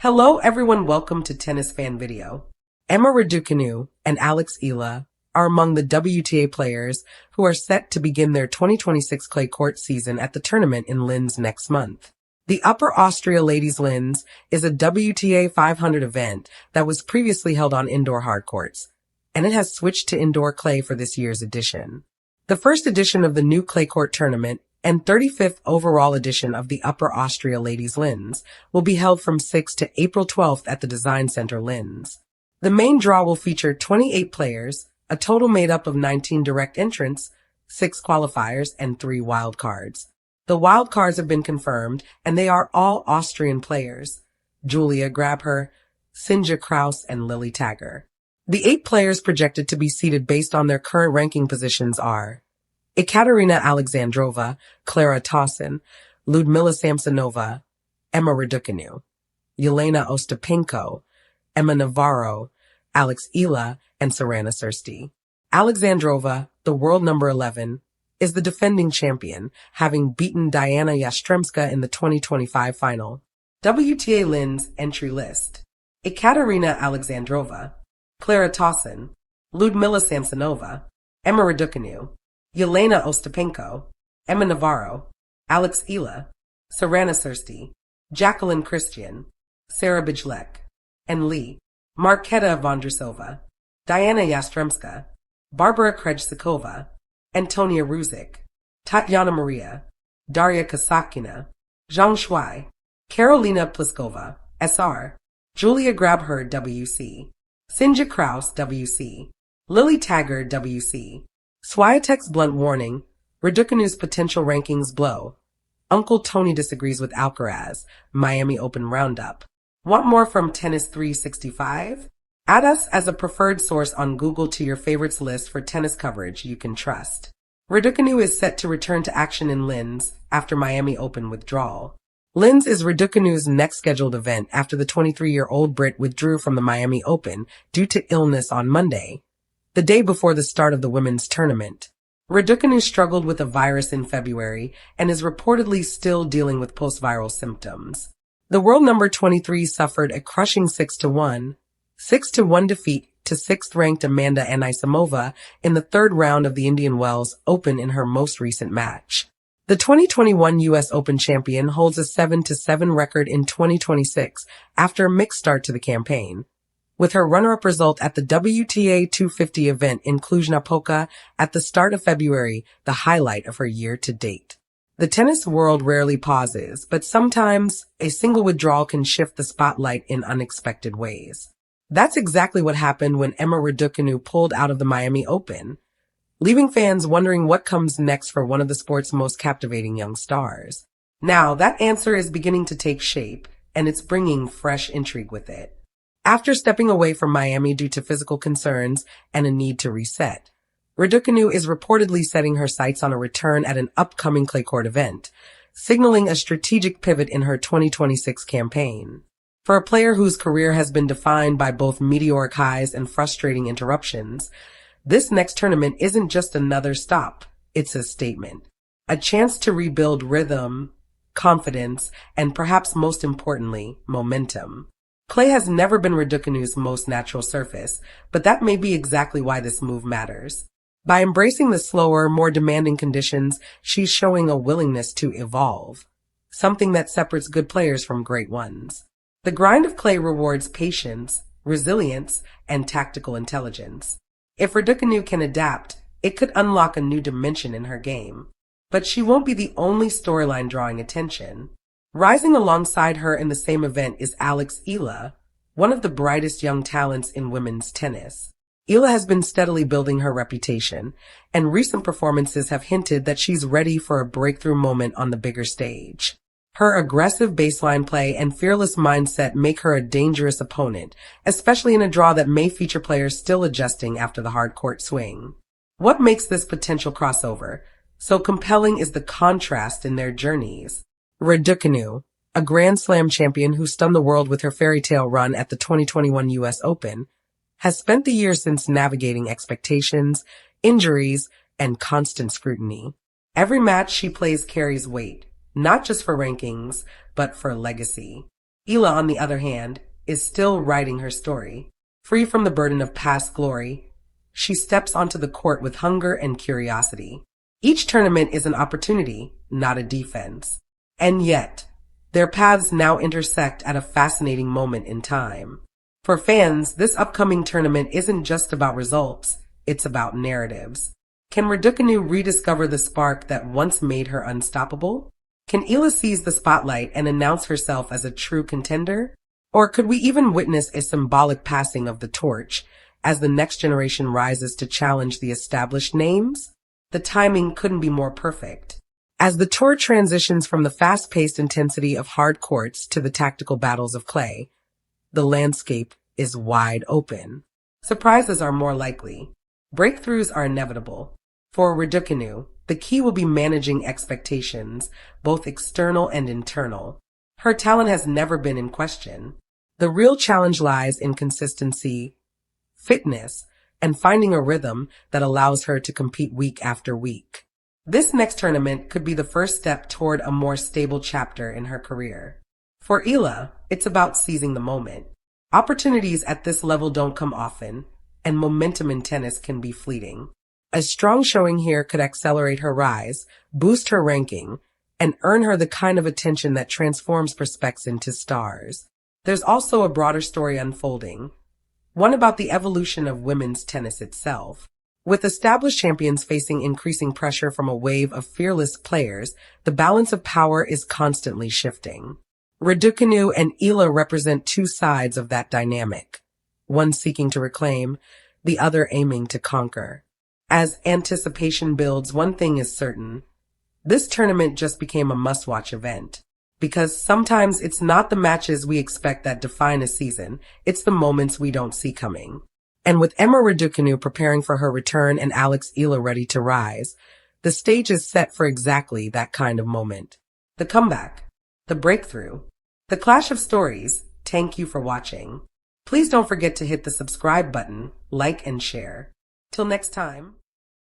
Hello everyone, welcome to Tennis Fan Video. Emma Raducanu and Alex Eala are among the WTA players who are set to begin their 2026 clay court season at the tournament in Linz next month. The Upper Austria Ladies Linz is a WTA 500 event that was previously held on indoor hard courts, and it has switched to indoor clay for this year's edition. The first edition of the new clay court tournament and 35th overall edition of the Upper Austria Ladies Linz will be held from 6 to April 12th at the Design Center Linz. The main draw will feature 28 players, a total made up of 19 direct entrants, 6 qualifiers, and 3 wild cards. The wild cards have been confirmed, and they are all Austrian players: Julia Grabher, Sinja Kraus, and Lily Tagger. The 8 players projected to be seeded based on their current ranking positions are Ekaterina Alexandrova, Klara Tauson, Ludmila Samsonova, Emma Raducanu, Yelena Ostapenko, Emma Navarro, Alex Eala, and Sorana Cîrstea. Alexandrova, the world number 11, is the defending champion, having beaten Diana Yastremska in the 2025 final. WTA Linz entry list: Ekaterina Alexandrova, Klara Tauson, Ludmila Samsonova, Emma Raducanu, Yelena Ostapenko, Emma Navarro, Alex Eala, Sorana Cîrstea, Jacqueline Christian, Sarah Bijlek, and Lee, Marketa Vondrousova, Diana Yastremska, Barbara Krejcikova, Antonia Ruzic, Tatiana Maria, Daria Kasatkina, Zhang Shuai, Karolina Pliskova, SR, Julia Grabher, WC, Sinja Kraus, WC, Lily Tagger, WC. Swiatek's blunt warning: Raducanu's potential rankings blow. Uncle Tony disagrees with Alcaraz. Miami Open Roundup. Want more from Tennis 365? Add us as a preferred source on Google to your favorites list for tennis coverage you can trust. Raducanu is set to return to action in Linz after Miami Open withdrawal. Linz is Raducanu's next scheduled event after the 23-year-old Brit withdrew from the Miami Open due to illness on Monday, the day before the start of the women's tournament. Raducanu struggled with a virus in February and is reportedly still dealing with post-viral symptoms. The world number 23 suffered a crushing 6-1 defeat to 6th-ranked Amanda Anisimova in the third round of the Indian Wells Open in her most recent match. The 2021 U.S. Open champion holds a 7-7 record in 2026 after a mixed start to the campaign, with her runner-up result at the WTA 250 event in Cluj-Napoca at the start of February the highlight of her year to date. The tennis world rarely pauses, but sometimes a single withdrawal can shift the spotlight in unexpected ways. That's exactly what happened when Emma Raducanu pulled out of the Miami Open, leaving fans wondering what comes next for one of the sport's most captivating young stars. Now, that answer is beginning to take shape, and it's bringing fresh intrigue with it. After stepping away from Miami due to physical concerns and a need to reset, Raducanu is reportedly setting her sights on a return at an upcoming clay court event, signaling a strategic pivot in her 2026 campaign. For a player whose career has been defined by both meteoric highs and frustrating interruptions, this next tournament isn't just another stop, it's a statement. A chance to rebuild rhythm, confidence, and perhaps most importantly, momentum. Clay has never been Raducanu's most natural surface, but that may be exactly why this move matters. By embracing the slower, more demanding conditions, she's showing a willingness to evolve, something that separates good players from great ones. The grind of clay rewards patience, resilience, and tactical intelligence. If Raducanu can adapt, it could unlock a new dimension in her game. But she won't be the only storyline drawing attention. Rising alongside her in the same event is Alex Eala, one of the brightest young talents in women's tennis. Eala has been steadily building her reputation, and recent performances have hinted that she's ready for a breakthrough moment on the bigger stage. Her aggressive baseline play and fearless mindset make her a dangerous opponent, especially in a draw that may feature players still adjusting after the hard court swing. What makes this potential crossover so compelling is the contrast in their journeys. Raducanu, a Grand Slam champion who stunned the world with her fairy tale run at the 2021 U.S. Open, has spent the years since navigating expectations, injuries, and constant scrutiny. Every match she plays carries weight, not just for rankings, but for legacy. Eala, on the other hand, is still writing her story. Free from the burden of past glory, she steps onto the court with hunger and curiosity. Each tournament is an opportunity, not a defense. And yet, their paths now intersect at a fascinating moment in time. For fans, this upcoming tournament isn't just about results, it's about narratives. Can Raducanu rediscover the spark that once made her unstoppable? Can Eala seize the spotlight and announce herself as a true contender? Or could we even witness a symbolic passing of the torch as the next generation rises to challenge the established names? The timing couldn't be more perfect. As the tour transitions from the fast-paced intensity of hard courts to the tactical battles of clay, the landscape is wide open. Surprises are more likely. Breakthroughs are inevitable. For Raducanu, the key will be managing expectations, both external and internal. Her talent has never been in question. The real challenge lies in consistency, fitness, and finding a rhythm that allows her to compete week after week. This next tournament could be the first step toward a more stable chapter in her career. For Eala, it's about seizing the moment. Opportunities at this level don't come often, and momentum in tennis can be fleeting. A strong showing here could accelerate her rise, boost her ranking, and earn her the kind of attention that transforms prospects into stars. There's also a broader story unfolding, one about the evolution of women's tennis itself. With established champions facing increasing pressure from a wave of fearless players, the balance of power is constantly shifting. Raducanu and Eala represent two sides of that dynamic, one seeking to reclaim, the other aiming to conquer. As anticipation builds, one thing is certain. This tournament just became a must-watch event. Because sometimes it's not the matches we expect that define a season, it's the moments we don't see coming. And with Emma Raducanu preparing for her return and Alex Eala ready to rise, the stage is set for exactly that kind of moment. The comeback, the breakthrough, the clash of stories. Thank you for watching. Please don't forget to hit the subscribe button, like and share. Till next time.